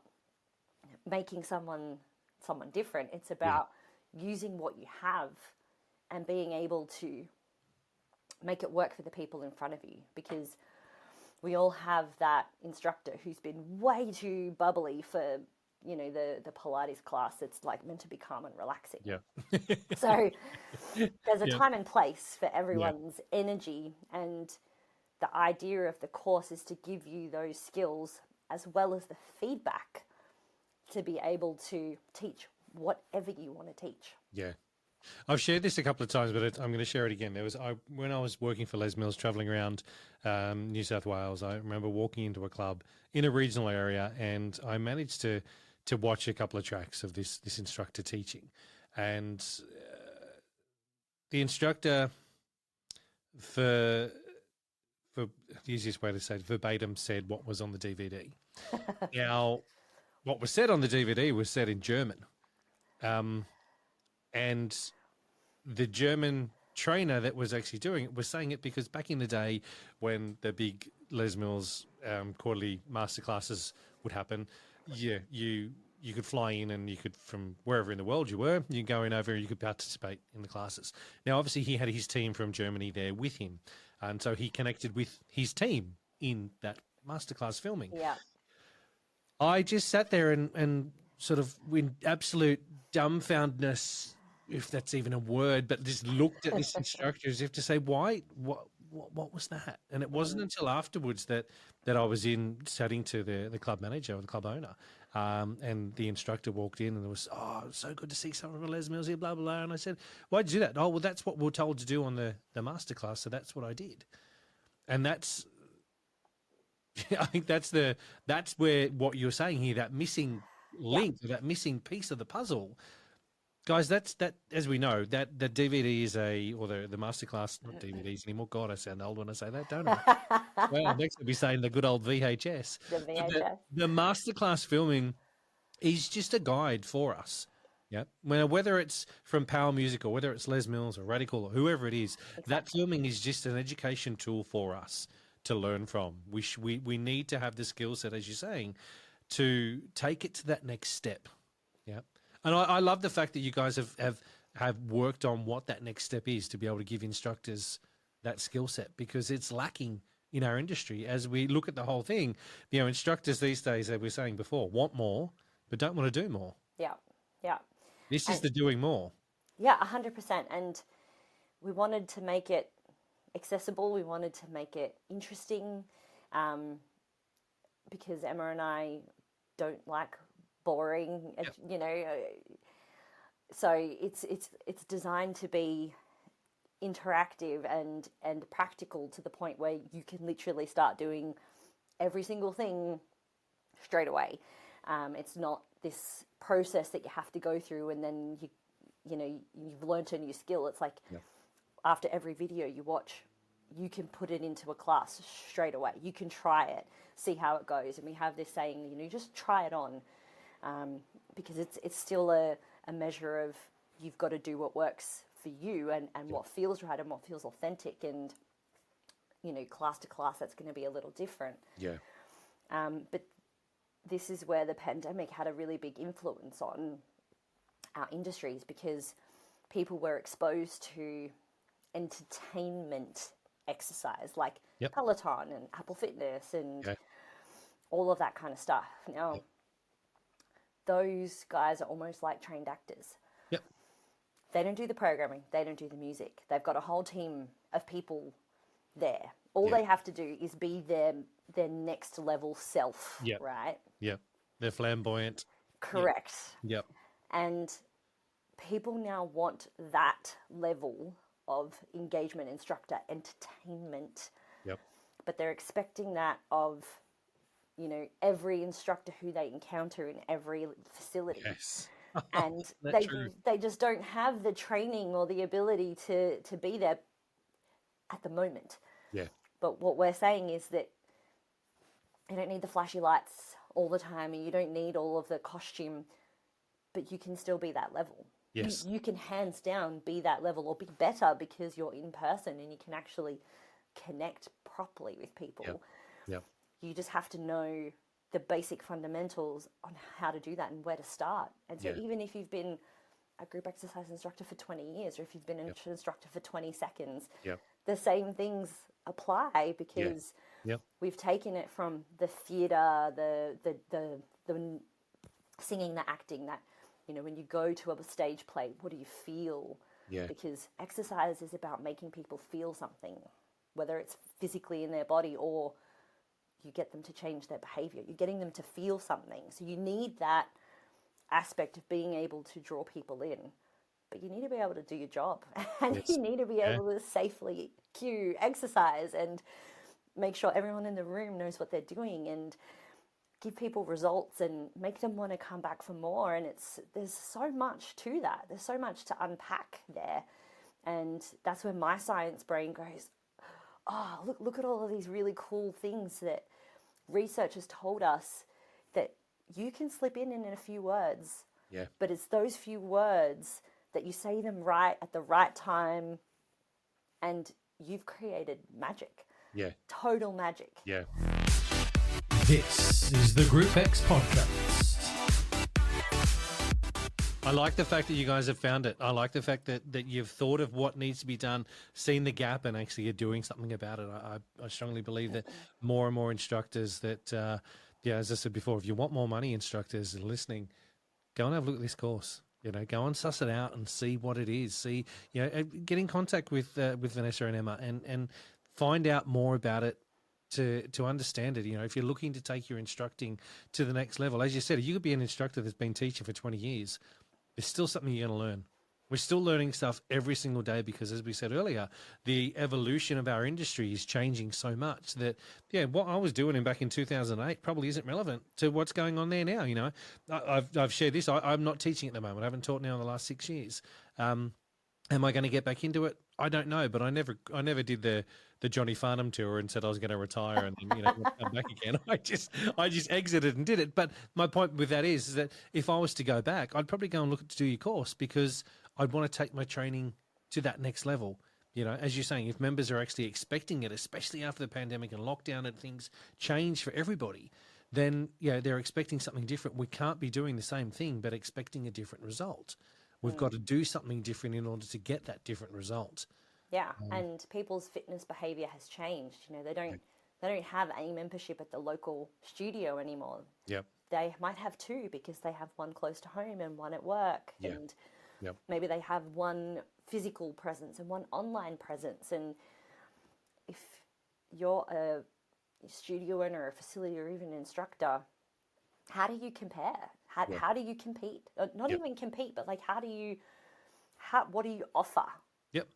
making someone different. It's about using what you have and being able to make it work for the people in front of you, because we all have that instructor who's been way too bubbly for, you know, the Pilates class that's like meant to be calm and relaxing. Yeah. So there's a time and place for everyone's energy, and the idea of the course is to give you those skills as well as the feedback to be able to teach whatever you want to teach. Yeah. I've shared this a couple of times, but I'm going to share it again. When I was working for Les Mills, traveling around New South Wales, I remember walking into a club in a regional area, and I managed to watch a couple of tracks of this instructor teaching. and the instructor, for the easiest way to say it, verbatim said what was on the DVD. Now, what was said on the DVD was said in German, and the German trainer that was actually doing it was saying it because back in the day when the big Les Mills quarterly masterclasses would happen, you could fly in and you could, from wherever in the world you were, you go in over and you could participate in the classes. Now, obviously, he had his team from Germany there with him, and so he connected with his team in that masterclass filming. Yeah. I just sat there and sort of in absolute dumbfoundedness, if that's even a word, but just looked at this instructor as if to say, why, what was that? And it wasn't until afterwards that I was in chatting to the club manager or the club owner, and the instructor walked in and it was, oh, it's so good to see someone from Les Mills here, blah, blah, blah. And I said, why'd you do that? Oh, well, that's what we're told to do on the masterclass, so that's what I did. And that's, I think that's where what you're saying here, that missing link, that missing piece of the puzzle, guys. That as we know, that the DVD is or the masterclass, not DVDs anymore. God, I sound old when I say that, don't I? Well, next I'll be saying the good old VHS. The VHS. The masterclass filming is just a guide for us. Yeah, whether it's from Power Music or whether it's Les Mills or Radical or whoever it is, that filming is just an education tool for us to learn from. We need to have the skill set, as you're saying, to take it to that next step. Yeah. And I love the fact that you guys have worked on what that next step is to be able to give instructors that skill set, because it's lacking in our industry. As we look at the whole thing, instructors these days, as we were saying before, want more, but don't want to do more. Yeah. Yeah. This is the doing more. Yeah, 100%. And we wanted to make it accessible. We wanted to make it interesting, because Emma and I don't like boring, so it's designed to be interactive and practical, to the point where you can literally start doing every single thing straight away. It's not this process that you have to go through and then you've learnt a new skill. It's like after every video you watch, you can put it into a class straight away. You can try it, see how it goes. And we have this saying, just try it on, because it's still a measure of, you've got to do what works for you and what feels right and what feels authentic. And, class to class, that's going to be a little different. Yeah. But this is where the pandemic had a really big influence on our industries, because people were exposed to entertainment exercise like Peloton and Apple Fitness and all of that kind of stuff. Now, those guys are almost like trained actors. Yep. They don't do the programming. They don't do the music. They've got a whole team of people there. All they have to do is be their next level self, right? Yep. They're flamboyant. Correct. Yep. And people now want that level of engagement, instructor, entertainment. Yep. But they're expecting that of, every instructor who they encounter in every facility. Yes. And they just don't have the training or the ability to be there at the moment. Yeah. But what we're saying is that you don't need the flashy lights all the time, and you don't need all of the costume, but you can still be that level. Yes. You can hands down be that level, or be better, because you're in person and you can actually connect properly with people. Yep. Yep. You just have to know the basic fundamentals on how to do that and where to start. And so even if you've been a group exercise instructor for 20 years, or if you've been an instructor for 20 seconds, the same things apply, because we've taken it from the theatre, the singing, the acting, that, when you go to a stage play, what do you feel? Yeah. Because exercise is about making people feel something, whether it's physically in their body or you get them to change their behavior. You're getting them to feel something. So you need that aspect of being able to draw people in, but you need to be able to do your job, and you need to be able to safely cue exercise and make sure everyone in the room knows what they're doing. And give people results and make them want to come back for more. And there's so much to that. There's so much to unpack there. And that's when my science brain goes, oh, look at all of these really cool things that research has told us that you can slip in a few words. Yeah. But it's those few words that you say them right at the right time, and you've created magic. Yeah. Total magic. Yeah. This is the Group X podcast. I like the fact that you guys have found it. I like the fact that you've thought of what needs to be done, seen the gap, and actually you're doing something about it. I strongly believe that more and more instructors that, as I said before, if you want more money, instructors listening, go and have a look at this course. Go and suss it out and see what it is. See, get in contact with Vanessa and Emma and find out more about it to understand it. If you're looking to take your instructing to the next level, as you said, you could be an instructor that's been teaching for 20 years. There's still something you're going to learn. We're still learning stuff every single day because, as we said earlier, the evolution of our industry is changing so much that, what I was doing back in 2008 probably isn't relevant to what's going on there now. I've shared this. I'm not teaching at the moment. I haven't taught now in the last 6 years. Am I going to get back into it? I don't know, but I never did the Johnny Farnham tour and said I was going to retire and then come back again. I just exited and did it. But my point with that is that if I was to go back, I'd probably go and look to do your course because I'd want to take my training to that next level. As you're saying, if members are actually expecting it, especially after the pandemic and lockdown and things change for everybody, then they're expecting something different. We can't be doing the same thing but expecting a different result. We've got to do something different in order to get that different result. Yeah, and people's fitness behavior has changed. They don't have a membership at the local studio anymore. Yep. They might have two because they have one close to home and one at work. Yeah. And Yep. maybe they have one physical presence and one online presence. And if you're a studio owner, a facility, or even an instructor, how do you compare? How do you compete? Not even compete, but like what do you offer? Yep.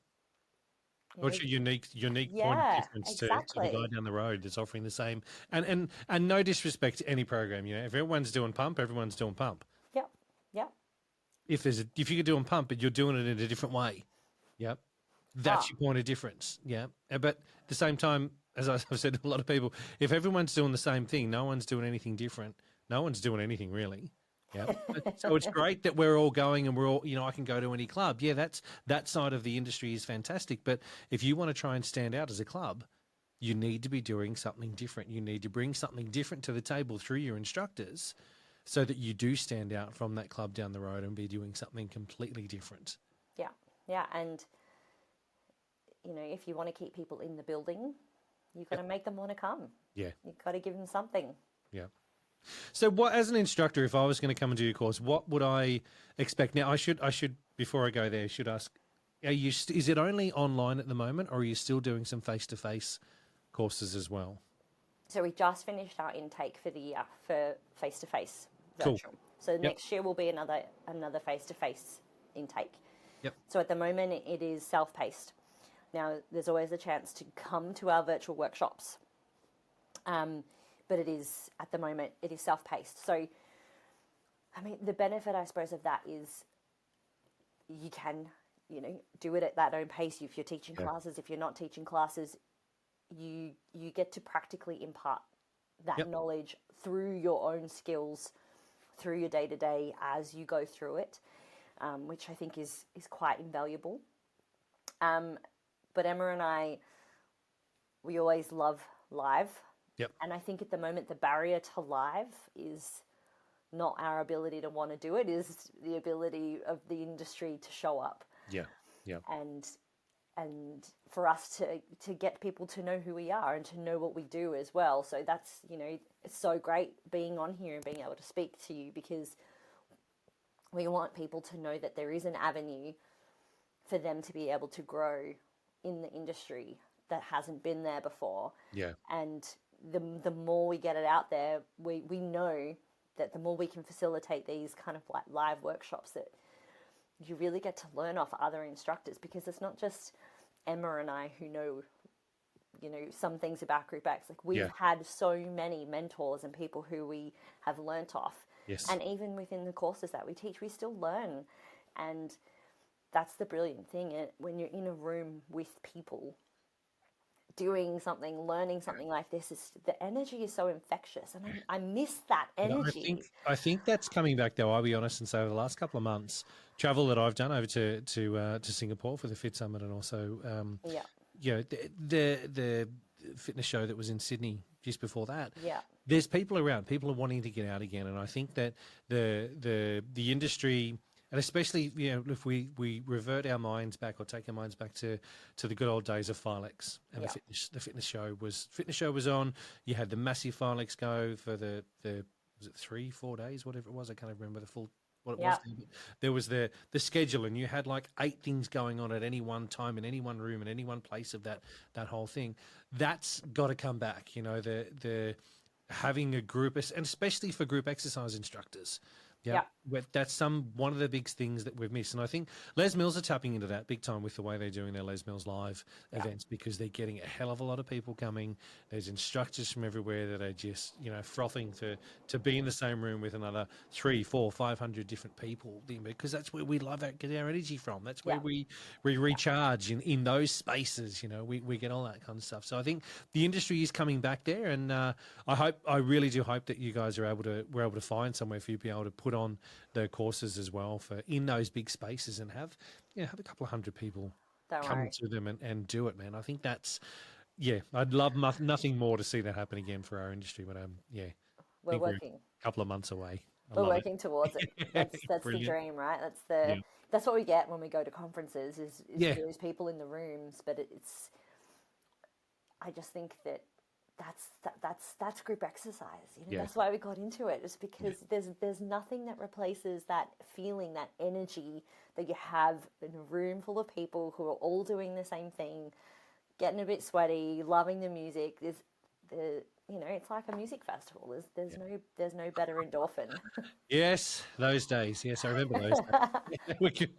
What's your unique point of difference to the guy down the road that's offering the same? And no disrespect to any program, if everyone's doing pump, everyone's doing pump. Yep. Yep. If you're doing pump, but you're doing it in a different way, yep, that's your point of difference. Yeah, but at the same time, as I've said to a lot of people, if everyone's doing the same thing, no one's doing anything different. No one's doing anything really. Yeah. So it's great that we're all going and we're all, I can go to any club. Yeah, that side of the industry is fantastic. But if you want to try and stand out as a club, you need to be doing something different. You need to bring something different to the table through your instructors so that you do stand out from that club down the road and be doing something completely different. Yeah. Yeah. And, if you want to keep people in the building, you've got to make them want to come. Yeah. You've got to give them something. Yeah. So what, as an instructor, if I was going to come and do your course, what would I expect? Now, I should before I go there, should ask, is it only online at the moment or are you still doing some face-to-face courses as well? So we just finished our intake for the year for face-to-face Cool. virtual. So next year will be another face-to-face intake. Yep. So at the moment it is self-paced. Now there's always a chance to come to our virtual workshops. But at the moment, it is self-paced. So, the benefit, I suppose, of that is you can, do it at that own pace. If you're teaching classes, if you're not teaching classes, you get to practically impart that knowledge through your own skills, through your day-to-day as you go through it, which I think is quite invaluable. But Emma and I, we always love live. Yep. And I think at the moment the barrier to live is not our ability to want to do it, is the ability of the industry to show up. Yeah. Yeah. And for us to get people to know who we are and to know what we do as well. So that's, it's so great being on here and being able to speak to you because we want people to know that there is an avenue for them to be able to grow in the industry that hasn't been there before. Yeah. And the more we get it out there, we know that the more we can facilitate these kind of like live workshops, that you really get to learn off other instructors because it's not just Emma and I who know some things about Group X. Like we've Yeah. had so many mentors and people who we have learnt off. Yes. And even within the courses that we teach, we still learn. And that's the brilliant thing. When you're in a room with people doing something, learning something like this, the energy is so infectious. And I miss that Yeah, energy. I think that's coming back though. I'll be honest and say over the last couple of months, travel that I've done over to Singapore for the Fit Summit, and also Yeah. the fitness show that was in Sydney just before that. Yeah. There's people around. People are wanting to get out again, and I think that the industry, and especially if we revert our minds back or take our minds back to the good old days of Filex, and Yeah. the fitness show was on. You had the massive Filex go for the was it 3-4 days, whatever it was. I can't remember the full what it Yeah. was. There was the schedule, and you had like 8 things going on at any one time in any one room in any one place of that whole thing. That's got to come back. The having a group, and especially for group exercise instructors. Yeah. That's one of the big things that we've missed. And I think Les Mills are tapping into that big time with the way they're doing their Les Mills Live events, because they're getting a hell of a lot of people coming. There's instructors from everywhere that are just, frothing to be in the same room with another 300, 400, 500 different people, because that's where we get our energy from. That's where we recharge in those spaces. We get all that kind of stuff. So I think the industry is coming back there, and I really do hope that you guys we're able to find somewhere for you to be able to put on the courses as well for in those big spaces, and have a couple of hundred people Don't come worry. to them and do it, man. I think that's I'd love nothing more to see that happen again for our industry. But I We're think working. a couple of months away. We're working towards it. That's the Brilliant. dream, right? Yeah. That's what we get when we go to conferences is Yeah. those people in the rooms. But I just think that's group exercise. Yeah. That's why we got into it. It's because there's nothing that replaces that feeling, that energy that you have in a room full of people who are all doing the same thing, getting a bit sweaty, loving the music. It's like a music festival. There's no better endorphin. Yes, those days. Yes, I remember those days.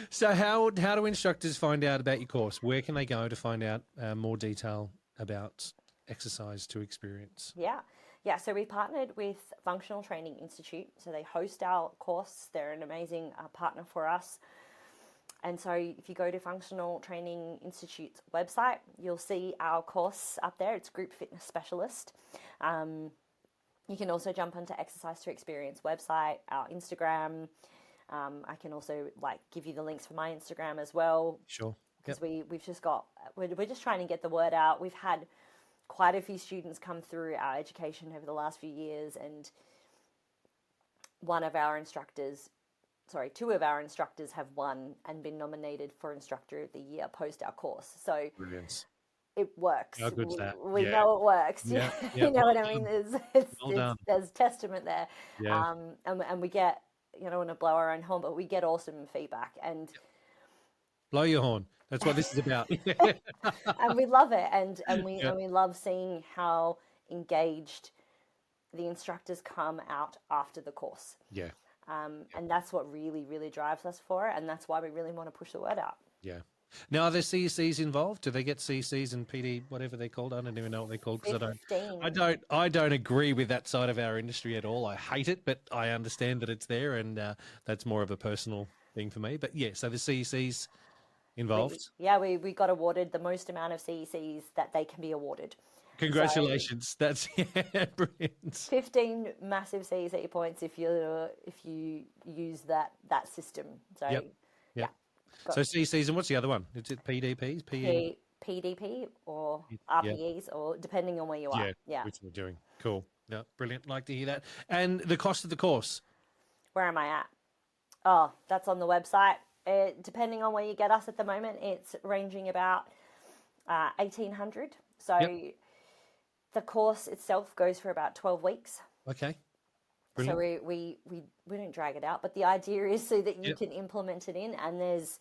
So how do instructors find out about your course? Where can they go to find out more detail about exercise to experience? Yeah. So we partnered with Functional Training Institute. So they host our course. They're an amazing partner for us. And so if you go to Functional Training Institute's website, you'll see our course up there. It's Group Fitness Specialist. You can also jump onto Exercise to Experience website, our Instagram. I can also give you the links for my Instagram as well. Sure. Because we're just trying to get the word out. We've had quite a few students come through our education over the last few years, and two of our instructors have won and been nominated for Instructor of the Year post our course. So Brilliant. it works. How good's that? We know it works. Yeah. You know what I mean? Well done. There's testament there. Yeah. And we get, I don't want to blow our own horn, but we get awesome feedback. And Blow your horn. That's what this is about. and we love it, and we love seeing how engaged the instructors come out after the course. Yeah. And that's what really, really drives us for it, and that's why we really want to push the word out. Yeah. Now, are there CCs involved? Do they get CCs and PD, whatever they're called? I don't even know what they're called, because I don't agree with that side of our industry at all. I hate it, but I understand that it's there, and that's more of a personal thing for me. But yeah, so the CCs involved. We got awarded the most amount of CECs that they can be awarded. Congratulations! So, that's brilliant. 15 massive CEC points if you use that system. So Yep. So CCs, and what's the other one? Is it PDPs? PDP or RPEs, or depending on where you are. Yeah. Which we're doing. Cool. Yeah, brilliant. Like to hear that. And the cost of the course? Where am I at? Oh, that's on the website. Depending on where you get us at the moment, it's ranging about 1,800. So the course itself goes for about 12 weeks. Okay. Brilliant. Brilliant. So we don't drag it out, but the idea is so that you can implement it in, and there's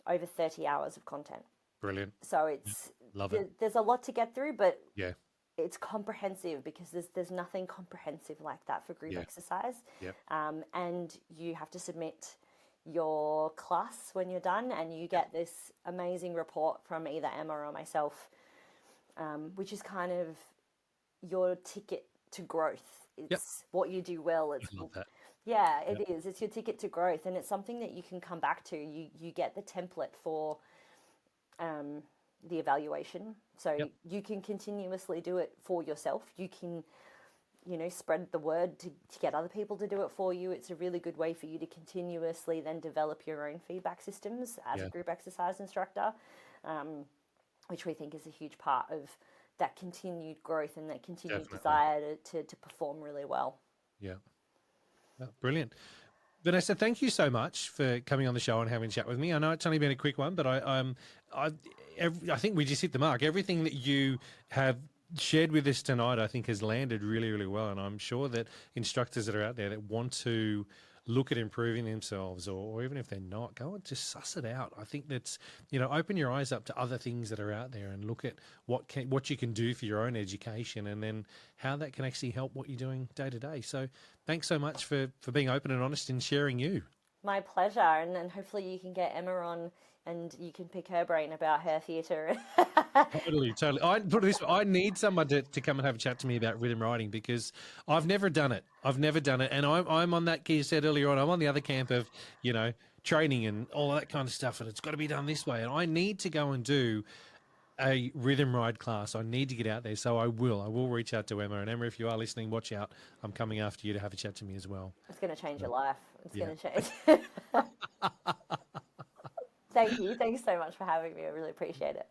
over 30 hours of content. Brilliant. So it's Love it. There's a lot to get through, but Yeah. it's comprehensive, because there's nothing comprehensive like that for group exercise. Yep. And you have to submit your class when you're done, and you get this amazing report from either Emma or myself, which is kind of your ticket to growth. It's what you do well. It's I love that. yeah, it is. It's your ticket to growth, and it's something that you can come back to. You get the template for the evaluation, so you can continuously do it for yourself. You can, spread the word to get other people to do it for you. It's a really good way for you to continuously then develop your own feedback systems as a group exercise instructor, which we think is a huge part of that continued growth and that continued desire to perform really well. Yeah. Oh, brilliant. Vanessa, thank you so much for coming on the show and having a chat with me. I know it's only been a quick one, but I think we just hit the mark. Everything that you have shared with us tonight, I think, has landed really, really well. And I'm sure that instructors that are out there that want to look at improving themselves, or even if they're not, go and just suss it out. I think that's, open your eyes up to other things that are out there and look at what you can do for your own education, and then how that can actually help what you're doing day to day. So thanks so much for being open and honest and sharing you. My pleasure. And then hopefully you can get Emma on and you can pick her brain about her theatre. Totally. I put it this way, I need someone to come and have a chat to me about rhythm riding, because I've never done it. And I'm on that, you said earlier on, I'm on the other camp of, training and all that kind of stuff, and it's got to be done this way. And I need to go and do a rhythm ride class. I need to get out there. So I will reach out to Emma. And Emma, if you are listening, watch out. I'm coming after you to have a chat to me as well. It's going to change your life. It's going to change. Thank you. Thanks so much for having me. I really appreciate it.